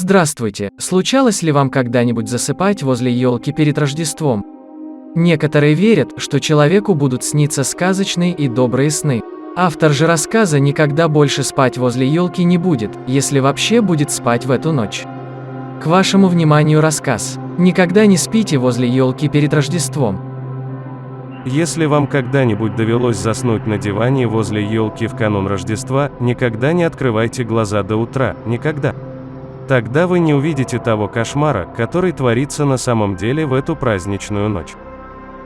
Здравствуйте, случалось ли вам когда-нибудь засыпать возле елки перед Рождеством? Некоторые верят, что человеку будут сниться сказочные и добрые сны. Автор же рассказа никогда больше спать возле елки не будет, если вообще будет спать в эту ночь. К вашему вниманию рассказ. Никогда не спите возле елки перед Рождеством. Если вам когда-нибудь довелось заснуть на диване возле елки в канун Рождества, никогда не открывайте глаза до утра, никогда. Тогда вы не увидите того кошмара, который творится на самом деле в эту праздничную ночь.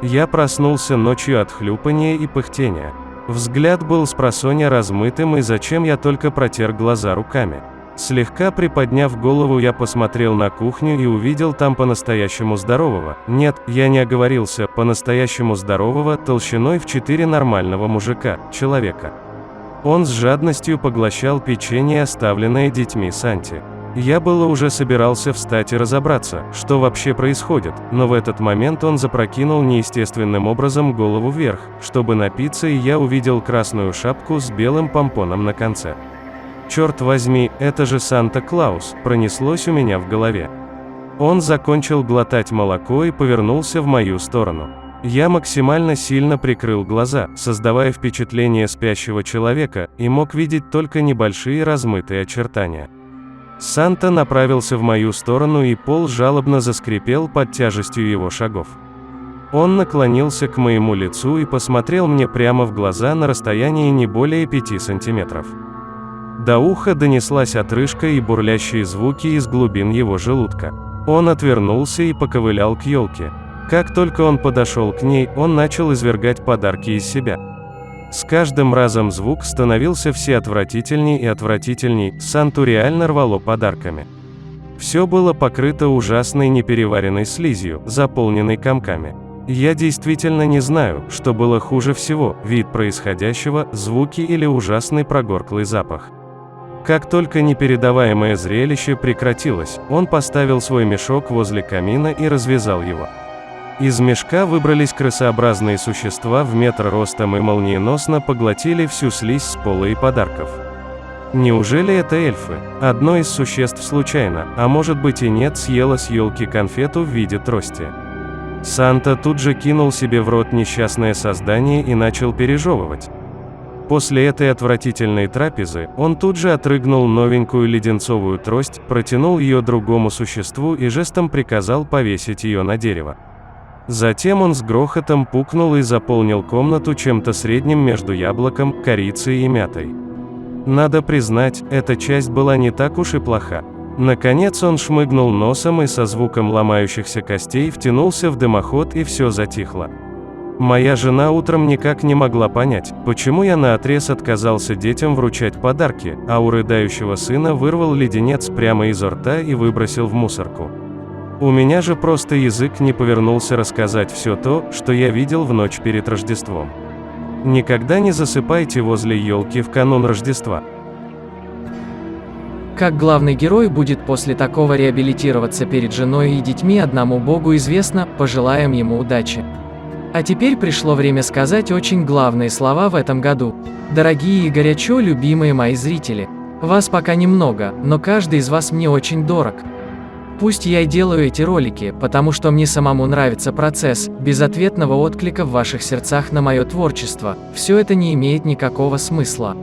Я проснулся ночью от хлюпания и пыхтения. Взгляд был спросонья размытым, и зачем я только протер глаза руками. Слегка приподняв голову, я посмотрел на кухню и увидел там по-настоящему здорового, нет, я не оговорился, по-настоящему здорового, толщиной в 4 нормального мужика, человека. Он с жадностью поглощал печенье, оставленное детьми Санти. Я было уже собирался встать и разобраться, что вообще происходит, но в этот момент он запрокинул неестественным образом голову вверх, чтобы напиться, и я увидел красную шапку с белым помпоном на конце. «Черт возьми, это же Санта-Клаус», пронеслось у меня в голове. Он закончил глотать молоко и повернулся в мою сторону. Я максимально сильно прикрыл глаза, создавая впечатление спящего человека, и мог видеть только небольшие размытые очертания. Санта направился в мою сторону, и пол жалобно заскрипел под тяжестью его шагов. Он наклонился к моему лицу и посмотрел мне прямо в глаза на расстоянии не более 5 сантиметров. До уха донеслась отрыжка и бурлящие звуки из глубин его желудка. Он отвернулся и поковылял к елке. Как только он подошел к ней, он начал извергать подарки из себя. С каждым разом звук становился все отвратительней и отвратительней, Санту реально рвало подарками. Все было покрыто ужасной непереваренной слизью, заполненной комками. Я действительно не знаю, что было хуже всего, вид происходящего, звуки или ужасный прогорклый запах. Как только непередаваемое зрелище прекратилось, он поставил свой мешок возле камина и развязал его. Из мешка выбрались крысообразные существа в метр ростом и молниеносно поглотили всю слизь с пола и подарков. Неужели это эльфы? Одно из существ случайно, а может быть и нет, съело с елки конфету в виде трости. Санта тут же кинул себе в рот несчастное создание и начал пережевывать. После этой отвратительной трапезы, он тут же отрыгнул новенькую леденцовую трость, протянул ее другому существу и жестом приказал повесить ее на дерево. Затем он с грохотом пукнул и заполнил комнату чем-то средним между яблоком, корицей и мятой. Надо признать, эта часть была не так уж и плоха. Наконец он шмыгнул носом и со звуком ломающихся костей втянулся в дымоход, и все затихло. Моя жена утром никак не могла понять, почему я наотрез отказался детям вручать подарки, а у рыдающего сына вырвал леденец прямо изо рта и выбросил в мусорку. У меня же просто язык не повернулся рассказать все то, что я видел в ночь перед Рождеством. Никогда не засыпайте возле елки в канун Рождества. Как главный герой будет после такого реабилитироваться перед женой и детьми, одному Богу известно, пожелаем ему удачи. А теперь пришло время сказать очень главные слова в этом году. Дорогие и горячо любимые мои зрители, вас пока немного, но каждый из вас мне очень дорог. Пусть я и делаю эти ролики, потому что мне самому нравится процесс, безответного отклика в ваших сердцах на мое творчество, все это не имеет никакого смысла.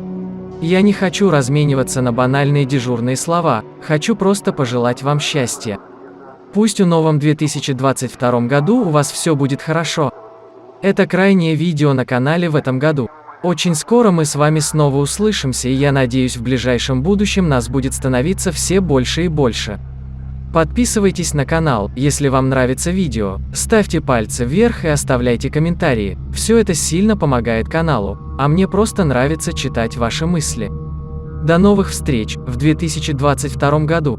Я не хочу размениваться на банальные дежурные слова, хочу просто пожелать вам счастья. Пусть в новом 2022 году у вас все будет хорошо. Это крайнее видео на канале в этом году. Очень скоро мы с вами снова услышимся, и я надеюсь, в ближайшем будущем нас будет становиться все больше и больше. Подписывайтесь на канал, если вам нравится видео, ставьте пальцы вверх и оставляйте комментарии, все это сильно помогает каналу, а мне просто нравится читать ваши мысли. До новых встреч в 2022 году!